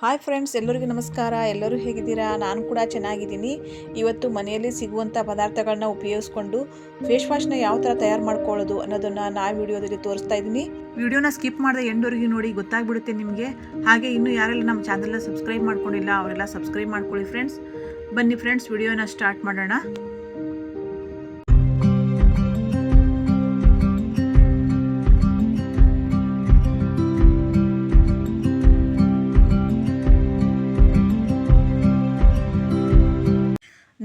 Hi friends, ಎಲ್ಲರಿಗೂ ನಮಸ್ಕಾರ. ಎಲ್ಲರೂ ಹೇಗಿದ್ದೀರಾ? ನಾನು ಕೂಡ ಚೆನ್ನಾಗಿದ್ದೀನಿ. ಇವತ್ತು ಮನೆಯಲ್ಲಿ ಸಿಗುವಂಥ ಪದಾರ್ಥಗಳನ್ನ ಉಪಯೋಗಿಸ್ಕೊಂಡು ಫೇಸ್ ವಾಶ್ನ ಯಾವ ಥರ ತಯಾರು ಮಾಡ್ಕೊಳ್ಳೋದು ಅನ್ನೋದನ್ನು ನಾನು ವಿಡಿಯೋದಲ್ಲಿ ತೋರಿಸ್ತಾ ಇದ್ದೀನಿ. ವಿಡಿಯೋನ ಸ್ಕಿಪ್ ಮಾಡದೆ ಎಂಡವರೆಗೂ ನೋಡಿ, ಗೊತ್ತಾಗ್ಬಿಡುತ್ತೆ ನಿಮಗೆ. ಹಾಗೆ ಇನ್ನೂ ಯಾರೆಲ್ಲ ನಮ್ಮ ಚಾನಲ್ನ ಸಬ್ಸ್ಕ್ರೈಬ್ ಮಾಡ್ಕೊಂಡಿಲ್ಲ ಅವರೆಲ್ಲ ಸಬ್ಸ್ಕ್ರೈಬ್ ಮಾಡ್ಕೊಳ್ಳಿ ಫ್ರೆಂಡ್ಸ್. ಬನ್ನಿ ಫ್ರೆಂಡ್ಸ್, ವಿಡಿಯೋನ ಸ್ಟಾರ್ಟ್ ಮಾಡೋಣ.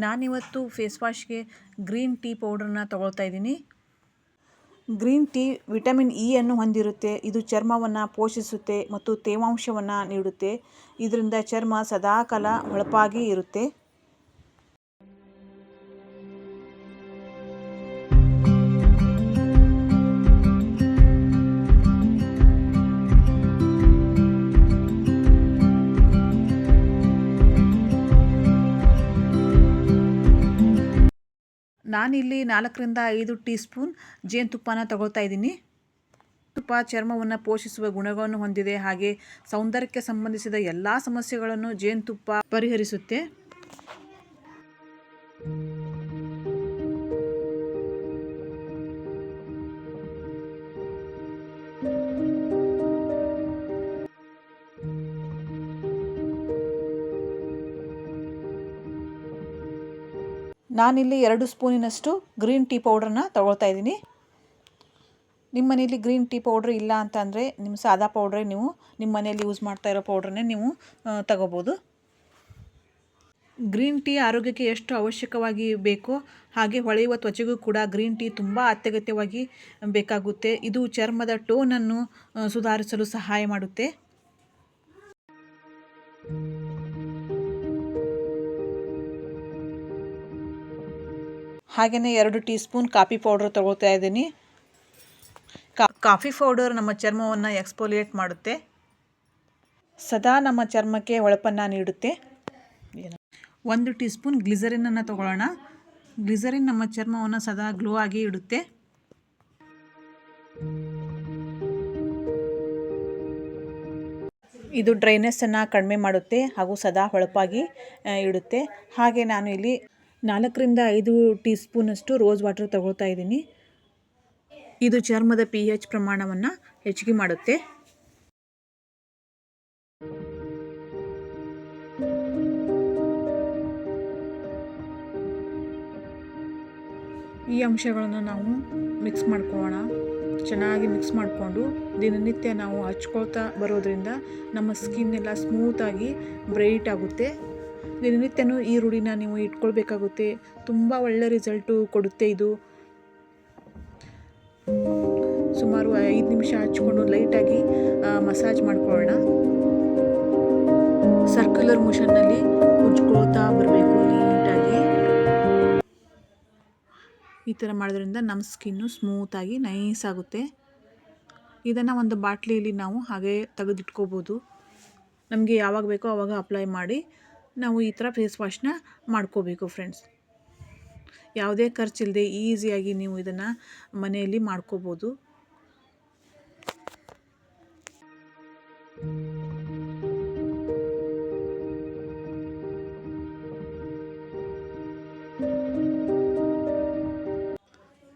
ನಾನಿವತ್ತು ಫೇಸ್ ವಾಶ್ಗೆ ಗ್ರೀನ್ ಟೀ ಪೌಡ್ರನ್ನ ತಗೊಳ್ತಾ ಇದ್ದೀನಿ. ಗ್ರೀನ್ ಟೀ ವಿಟಮಿನ್ ಇ ಅನ್ನು ಹೊಂದಿರುತ್ತೆ. ಇದು ಚರ್ಮವನ್ನು ಪೋಷಿಸುತ್ತೆ ಮತ್ತು ತೇವಾಂಶವನ್ನು ನೀಡುತ್ತೆ. ಇದರಿಂದ ಚರ್ಮ ಸದಾಕಾಲ ಹೊಳಪಾಗಿ ಇರುತ್ತೆ. ನಾನಿಲ್ಲಿ 4-5 ಟೀ ಸ್ಪೂನ್ ಜೇನುತುಪ್ಪನ ತಗೊಳ್ತಾ ಇದ್ದೀನಿ. ತುಪ್ಪ ಚರ್ಮವನ್ನು ಪೋಷಿಸುವ ಗುಣಗಳನ್ನು ಹೊಂದಿದೆ. ಹಾಗೆ ಸೌಂದರ್ಯಕ್ಕೆ ಸಂಬಂಧಿಸಿದ ಎಲ್ಲ ಸಮಸ್ಯೆಗಳನ್ನು ಜೇನುತುಪ್ಪ ಪರಿಹರಿಸುತ್ತೆ. ನಾನಿಲ್ಲಿ 2 ಸ್ಪೂನಿನಷ್ಟು ಗ್ರೀನ್ ಟೀ ಪೌಡ್ರನ್ನ ತಗೊಳ್ತಾ ಇದ್ದೀನಿ. ನಿಮ್ಮ ಮನೆಯಲ್ಲಿ ಗ್ರೀನ್ ಟೀ ಪೌಡ್ರ್ ಇಲ್ಲ ಅಂತ ಅಂದರೆ ನಿಮ್ಮ ಸಾದಾ ಪೌಡ್ರೇ ನೀವು ನಿಮ್ಮ ಮನೆಯಲ್ಲಿ ಯೂಸ್ ಮಾಡ್ತಾ ಇರೋ ಪೌಡ್ರನ್ನೇ ನೀವು ತಗೋಬೋದು. ಗ್ರೀನ್ ಟೀ ಆರೋಗ್ಯಕ್ಕೆ ಎಷ್ಟು ಅವಶ್ಯಕವಾಗಿ ಬೇಕೋ ಹಾಗೆ ಹೊಳೆಯುವ ತ್ವಚೆಗೂ ಕೂಡ ಗ್ರೀನ್ ಟೀ ತುಂಬ ಅತ್ಯಗತ್ಯವಾಗಿ ಬೇಕಾಗುತ್ತೆ. ಇದು ಚರ್ಮದ ಟೋನನ್ನು ಸುಧಾರಿಸಲು ಸಹಾಯ ಮಾಡುತ್ತೆ. ಹಾಗೆಯೇ 2 ಟೀ ಸ್ಪೂನ್ ಕಾಫಿ ಪೌಡ್ರ್ ತಗೊಳ್ತಾ ಇದ್ದೀನಿ. ಕಾಫಿ ಪೌಡರ್ ನಮ್ಮ ಚರ್ಮವನ್ನು ಎಕ್ಸ್ಫೋಲಿಯೇಟ್ ಮಾಡುತ್ತೆ. ಸದಾ ನಮ್ಮ ಚರ್ಮಕ್ಕೆ ಹೊಳಪನ್ನು ನೀಡುತ್ತೆ. 1 ಟೀ ಸ್ಪೂನ್ ಗ್ಲಿಸರಿನನ್ನು ತಗೊಳ್ಳೋಣ. ಗ್ಲಿಸರಿನ್ ನಮ್ಮ ಚರ್ಮವನ್ನು ಸದಾ ಗ್ಲೋ ಆಗಿ ಇಡುತ್ತೆ. ಇದು ಡ್ರೈನೆಸ್ಸನ್ನು ಕಡಿಮೆ ಮಾಡುತ್ತೆ ಹಾಗೂ ಸದಾ ಹೊಳಪಾಗಿ ಇಡುತ್ತೆ. ಹಾಗೆ ನಾನು ಇಲ್ಲಿ 4-5 ಟೀ ಸ್ಪೂನಷ್ಟು ರೋಸ್ ವಾಟರ್ ತಗೊಳ್ತಾ ಇದ್ದೀನಿ. ಇದು ಚರ್ಮದ pH ಪ್ರಮಾಣವನ್ನು ಹೆಚ್ಚಿಗೆ ಮಾಡುತ್ತೆ. ಈ ಅಂಶಗಳನ್ನು ನಾವು ಮಿಕ್ಸ್ ಮಾಡ್ಕೊಳ್ಳೋಣ. ಚೆನ್ನಾಗಿ ಮಿಕ್ಸ್ ಮಾಡಿಕೊಂಡು ದಿನನಿತ್ಯ ನಾವು ಹಚ್ಕೊಳ್ತಾ ಬರೋದ್ರಿಂದ ನಮ್ಮ ಸ್ಕಿನ್ ಎಲ್ಲ ಸ್ಮೂತಾಗಿ ಬ್ರೈಟ್ ಆಗುತ್ತೆ. ದಿನನಿತ್ಯನೂ ಈ ರೂಢಿನ ನೀವು ಇಟ್ಕೊಳ್ಬೇಕಾಗುತ್ತೆ. ತುಂಬ ಒಳ್ಳೆ ರಿಸಲ್ಟು ಕೊಡುತ್ತೆ. ಇದು ಸುಮಾರು 5 ನಿಮಿಷ ಹಚ್ಕೊಂಡು ಲೈಟಾಗಿ ಮಸಾಜ್ ಮಾಡ್ಕೊಳ್ಳೋಣ. ಸರ್ಕ್ಯುಲರ್ ಮೋಷನ್ನಲ್ಲಿ ಉಜ್ಕೊಳ್ತಾ ಬರಬೇಕು ನೀಟಾಗಿ. ಈ ಥರ ಮಾಡೋದ್ರಿಂದ ನಮ್ಮ ಸ್ಕಿನ್ನು ಸ್ಮೂತಾಗಿ ನೈಸ್ ಆಗುತ್ತೆ. ಇದನ್ನು ಒಂದು ಬಾಟ್ಲಿಯಲ್ಲಿ ನಾವು ಹಾಗೆ ತೆಗೆದಿಟ್ಕೋಬೋದು. ನಮಗೆ ಯಾವಾಗ ಬೇಕೋ ಆವಾಗ ಅಪ್ಲೈ ಮಾಡಿ ನಾವು ಈ ಥರ ಫೇಸ್ ವಾಶ್ನ ಮಾಡ್ಕೋಬೇಕು ಫ್ರೆಂಡ್ಸ್. ಯಾವುದೇ ಖರ್ಚಿಲ್ಲದೆ ಈಸಿಯಾಗಿ ನೀವು ಇದನ್ನು ಮನೆಯಲ್ಲಿ ಮಾಡ್ಕೋಬೋದು.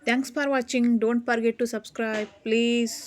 Thanks for watching. Don't forget to subscribe, please.